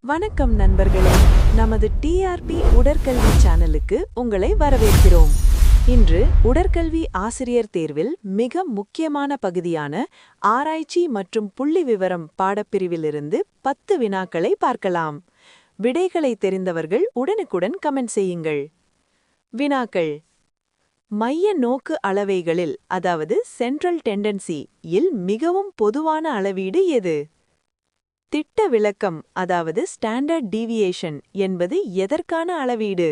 வணக்கம் நண்பர்களே, நமது டிஆர்பி உடற்கல்வி சேனலுக்கு உங்களை வரவேற்கிறோம். இன்று உடற்கல்வி ஆசிரியர் தேர்வில் மிக முக்கியமான பகுதியான ஆராய்ச்சி மற்றும் புள்ளிவிவரம் பாடப்பிரிவிலிருந்து 10 வினாக்களை பார்க்கலாம். விடைகளை தெரிந்தவர்கள் உடனுக்குடன் கமெண்ட் செய்யுங்கள். வினாக்கள்: மைய நோக்கு அளவைகளில், அதாவது சென்ட்ரல் டெண்டன்சி இல் மிகவும் பொதுவான அளவீடு எது? திட்ட விளக்கம், அதாவது ஸ்டாண்டர்ட் டீவியேஷன் என்பது எதற்கான அளவீடு?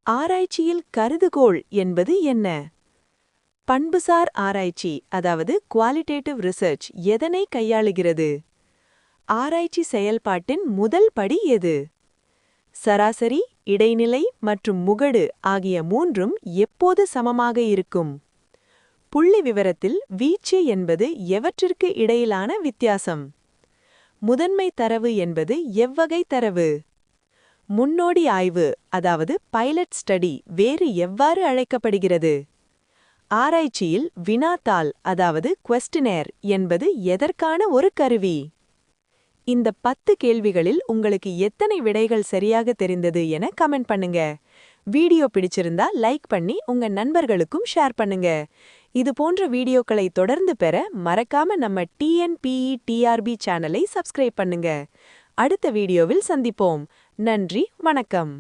ஆராய்ச்சியில் கருதுகோள் என்பது என்ன? பண்புசார் ஆராய்ச்சி, அதாவது குவாலிட்டேட்டிவ் ரிசர்ச் எதனை கையாளுகிறது? ஆராய்ச்சி செயல்பாட்டின் முதல் படி எது? சராசரி, இடைநிலை மற்றும் முகடு ஆகிய மூன்றும் எப்போது சமமாக இருக்கும்? புள்ளிவிவரத்தில் வீச்சு என்பது எவற்றிற்கு இடையிலான வித்தியாசம்? முதன்மை தரவு என்பது எவ்வகை தரவு? முன்னோடி ஆய்வு, அதாவது பைலட் ஸ்டடி வேறு எவ்வாறு அழைக்கப்படுகிறது? ஆராய்ச்சியில் வினாத்தாள், அதாவது குவெஸ்டினேர் என்பது எதற்கான ஒரு கருவி? இந்த 10 கேள்விகளில் உங்களுக்கு எத்தனை விடைகள் சரியாக தெரிந்தது என கமெண்ட் பண்ணுங்க. வீடியோ பிடிச்சிருந்தா லைக் பண்ணி உங்க நண்பர்களுக்கும் ஷேர் பண்ணுங்க. இது போன்ற வீடியோக்களை தொடர்ந்து பெற மறக்காம நம்ம டிஎன்பிஇ சேனலை சப்ஸ்கிரைப் பண்ணுங்க. அடுத்த வீடியோவில் சந்திப்போம். நன்றி, வணக்கம்.